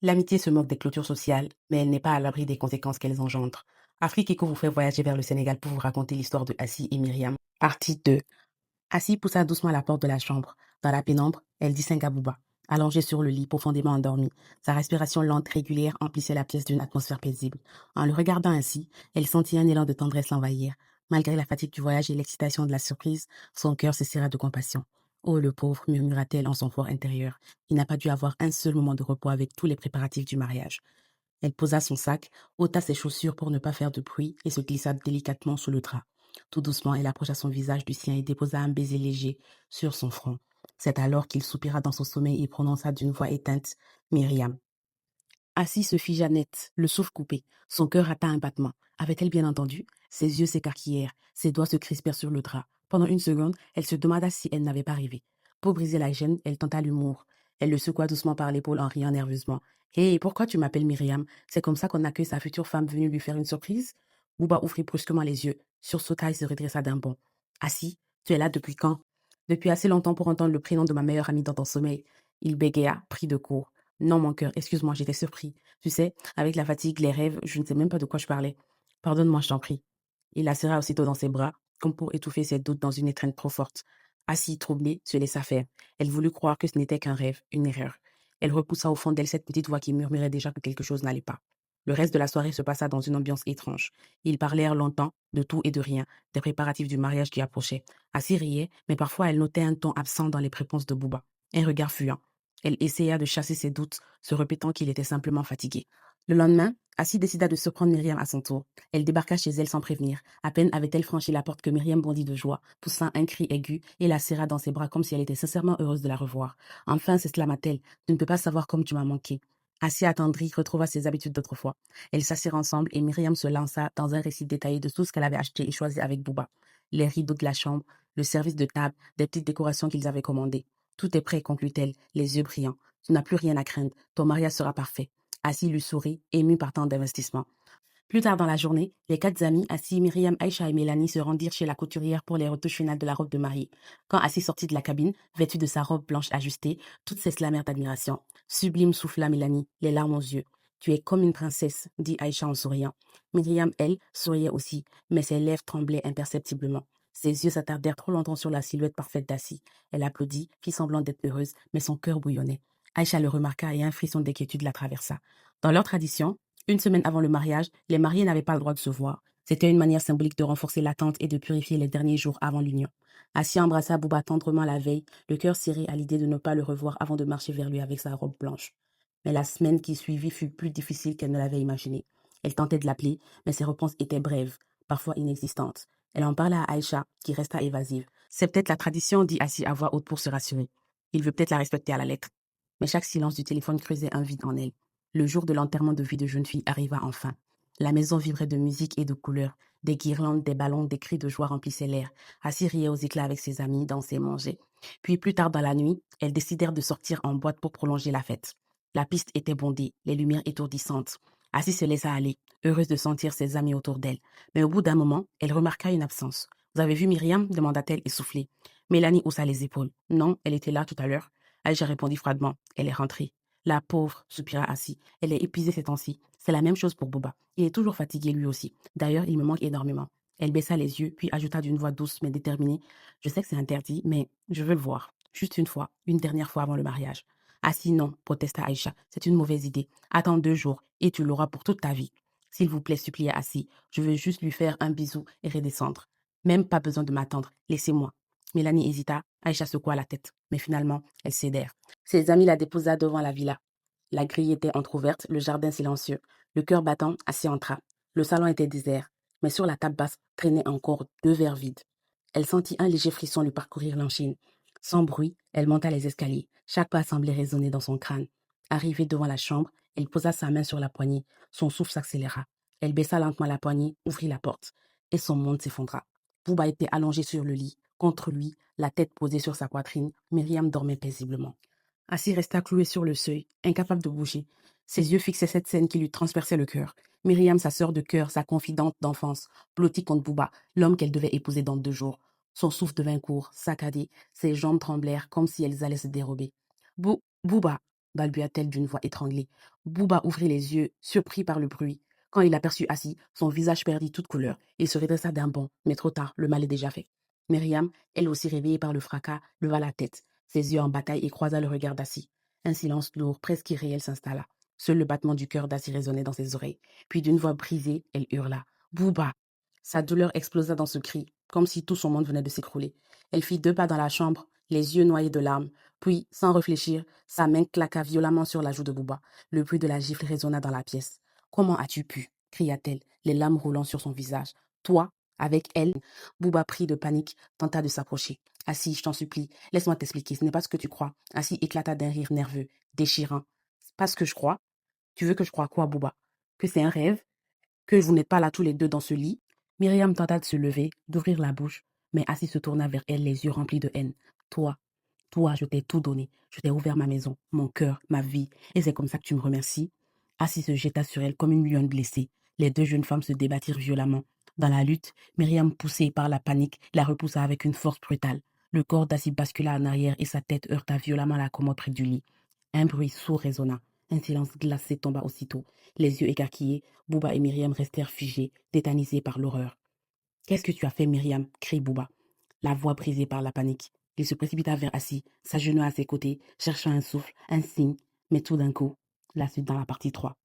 L'amitié se moque des clôtures sociales, mais elle n'est pas à l'abri des conséquences qu'elles engendrent. Afrique Eco vous fait voyager vers le Sénégal pour vous raconter l'histoire de Assis et Myriam. Partie 2. Assis poussa doucement la porte de la chambre. Dans la pénombre, elle distingua Bouba, allongé sur le lit, profondément endormi. Sa respiration lente, régulière, emplissait la pièce d'une atmosphère paisible. En le regardant ainsi, elle sentit un élan de tendresse l'envahir. Malgré la fatigue du voyage et l'excitation de la surprise, son cœur se serra de compassion. Oh, le pauvre, murmura-t-elle en son fort intérieur. Il n'a pas dû avoir un seul moment de repos avec tous les préparatifs du mariage. Elle posa son sac, ôta ses chaussures pour ne pas faire de bruit et se glissa délicatement sous le drap. Tout doucement, elle approcha son visage du sien et déposa un baiser léger sur son front. C'est alors qu'il soupira dans son sommeil et prononça d'une voix éteinte: Myriam. Assis se figea net, le souffle coupé. Son cœur atteint un battement. Avait-elle bien entendu? Ses yeux s'écarquillèrent, ses doigts se crispèrent sur le drap. Pendant une seconde, elle se demanda si elle n'avait pas rêvé. Pour briser la gêne, elle tenta l'humour. Elle le secoua doucement par l'épaule en riant nerveusement. Hé, pourquoi tu m'appelles Myriam? C'est comme ça qu'on accueille sa future femme venue lui faire une surprise? Bouba ouvrit brusquement les yeux, sursauta et se redressa d'un bond. Assis, tu es là depuis quand? Depuis assez longtemps pour entendre le prénom de ma meilleure amie dans ton sommeil. Il bégaya, pris de court. Non, mon cœur, excuse-moi, j'étais surpris. Tu sais, avec la fatigue, les rêves, je ne sais même pas de quoi je parlais. Pardonne-moi, je t'en prie. Il la serra aussitôt dans ses bras, comme pour étouffer ses doutes dans une étreinte trop forte. Assis, troublée, se laissa faire. Elle voulut croire que ce n'était qu'un rêve, une erreur. Elle repoussa au fond d'elle cette petite voix qui murmurait déjà que quelque chose n'allait pas. Le reste de la soirée se passa dans une ambiance étrange. Ils parlèrent longtemps, de tout et de rien, des préparatifs du mariage qui approchaient. Assis riait, mais parfois elle notait un ton absent dans les réponses de Bouba, un regard fuyant. Elle essaya de chasser ses doutes, se répétant qu'il était simplement fatigué. Le lendemain, Assis décida de surprendre Myriam à son tour. Elle débarqua chez elle sans prévenir. À peine avait-elle franchi la porte que Myriam bondit de joie, poussa un cri aigu et la serra dans ses bras comme si elle était sincèrement heureuse de la revoir. Enfin, s'exclama-t-elle, tu ne peux pas savoir comme tu m'as manqué. Assis attendri retrouva ses habitudes d'autrefois. Elles s'assirent ensemble et Myriam se lança dans un récit détaillé de tout ce qu'elle avait acheté et choisi avec Bouba. Les rideaux de la chambre, le service de table, des petites décorations qu'ils avaient commandées. Tout est prêt, conclut-elle, les yeux brillants. Tu n'as plus rien à craindre. Ton mariage sera parfait. Assis lui sourit, ému par tant d'investissement. Plus tard dans la journée, les quatre amis, Assis, Myriam, Aïcha et Mélanie, se rendirent chez la couturière pour les retouches finales de la robe de mariée. Quand Assis sortit de la cabine, vêtue de sa robe blanche ajustée, toutes s'exclamèrent d'admiration. Sublime, souffla Mélanie, les larmes aux yeux. Tu es comme une princesse, dit Aïcha en souriant. Myriam, elle, souriait aussi, mais ses lèvres tremblaient imperceptiblement. Ses yeux s'attardèrent trop longtemps sur la silhouette parfaite d'Assis. Elle applaudit, fit semblant d'être heureuse, mais son cœur bouillonnait. Aïcha le remarqua et un frisson d'inquiétude la traversa. Dans leur tradition, une semaine avant le mariage, les mariés n'avaient pas le droit de se voir. C'était une manière symbolique de renforcer l'attente et de purifier les derniers jours avant l'union. Assis embrassa Bouba tendrement la veille, le cœur serré à l'idée de ne pas le revoir avant de marcher vers lui avec sa robe blanche. Mais la semaine qui suivit fut plus difficile qu'elle ne l'avait imaginé. Elle tentait de l'appeler, mais ses réponses étaient brèves, parfois inexistantes. Elle en parla à Aïcha, qui resta évasive. C'est peut-être la tradition, dit Assis à voix haute pour se rassurer. Il veut peut-être la respecter à la lettre. Mais chaque silence du téléphone creusait un vide en elle. Le jour de l'enterrement de vie de jeune fille arriva enfin. La maison vibrait de musique et de couleurs. Des guirlandes, des ballons, des cris de joie remplissaient l'air. Assis riait aux éclats avec ses amis, dansait, mangeait. Puis plus tard dans la nuit, elles décidèrent de sortir en boîte pour prolonger la fête. La piste était bondée, les lumières étourdissantes. Assis se laissa aller, heureuse de sentir ses amis autour d'elle. Mais au bout d'un moment, elle remarqua une absence. Vous avez vu Myriam demanda-t-elle essoufflée. Mélanie haussa les épaules. Non, elle était là tout à l'heure. Aïcha répondit froidement. Elle est rentrée. La pauvre, soupira Assis. Elle est épuisée ces temps-ci. C'est la même chose pour Boba. Il est toujours fatigué lui aussi. D'ailleurs, il me manque énormément. Elle baissa les yeux, puis ajouta d'une voix douce mais déterminée. Je sais que c'est interdit, mais je veux le voir. Juste une fois, une dernière fois avant le mariage. Assis, non, protesta Aïcha. C'est une mauvaise idée. Attends 2 jours et tu l'auras pour toute ta vie. S'il vous plaît, supplia Assis. Je veux juste lui faire un bisou et redescendre. Même pas besoin de m'attendre. Laissez-moi. Mélanie hésita. Aïcha secoua la tête. Mais finalement, elles cédèrent. Ses amis la déposa devant la villa. La grille était entr'ouverte, le jardin silencieux. Le cœur battant, Assis entra. Le salon était désert, mais sur la table basse traînaient encore 2 verres vides. Elle sentit un léger frisson lui parcourir l'enchaîne. Sans bruit, elle monta les escaliers. Chaque pas semblait résonner dans son crâne. Arrivée devant la chambre, elle posa sa main sur la poignée. Son souffle s'accéléra. Elle baissa lentement la poignée, ouvrit la porte. Et son monde s'effondra. Bouba était allongé sur le lit. Contre lui, la tête posée sur sa poitrine, Myriam dormait paisiblement. Assis resta cloué sur le seuil, incapable de bouger. Ses yeux fixaient cette scène qui lui transperçait le cœur. Myriam, sa sœur de cœur, sa confidente d'enfance, blottie contre Bouba, l'homme qu'elle devait épouser dans 2 jours. Son souffle devint court, saccadé, ses jambes tremblèrent comme si elles allaient se dérober. Bouba, balbua-t-elle d'une voix étranglée. Bouba ouvrit les yeux, surpris par le bruit. Quand il aperçut Assis, son visage perdit toute couleur. Il se redressa d'un bond, mais trop tard, le mal est déjà fait. Myriam, elle aussi réveillée par le fracas, leva la tête, ses yeux en bataille et croisa le regard d'Assis. Un silence lourd, presque irréel s'installa. Seul le battement du cœur d'Assis résonnait dans ses oreilles. Puis d'une voix brisée, elle hurla. Bouba! Sa douleur explosa dans ce cri, comme si tout son monde venait de s'écrouler. Elle fit 2 pas dans la chambre, les yeux noyés de larmes. Puis, sans réfléchir, sa main claqua violemment sur la joue de Bouba. Le bruit de la gifle résonna dans la pièce. Comment as-tu pu? Cria-t-elle, les larmes roulant sur son visage. Toi, avec elle? Bouba, pris de panique, tenta de s'approcher. Assis, je t'en supplie, laisse-moi t'expliquer, ce n'est pas ce que tu crois. Assis éclata d'un rire nerveux, déchirant. C'est pas ce que je crois. Tu veux que je croie quoi, Bouba? Que c'est un rêve? Que vous n'êtes pas là tous les deux dans ce lit? Myriam tenta de se lever, d'ouvrir la bouche, mais Assis se tourna vers elle, les yeux remplis de haine. Toi, je t'ai tout donné. Je t'ai ouvert ma maison, mon cœur, ma vie, et c'est comme ça que tu me remercies. Assis se jeta sur elle comme une lionne blessée. Les 2 jeunes femmes se débattirent violemment. Dans la lutte, Myriam, poussée par la panique, la repoussa avec une force brutale. Le corps d'Assis bascula en arrière et sa tête heurta violemment la commode près du lit. Un bruit sourd résonna. Un silence glacé tomba aussitôt. Les yeux écarquillés, Bouba et Myriam restèrent figés, tétanisés par l'horreur. Qu'est-ce que tu as fait, Myriam? Crie Bouba, la voix brisée par la panique. Il se précipita vers Assis, s'agenouilla à ses côtés, cherchant un souffle, un signe, mais tout d'un coup, la suite dans la partie 3.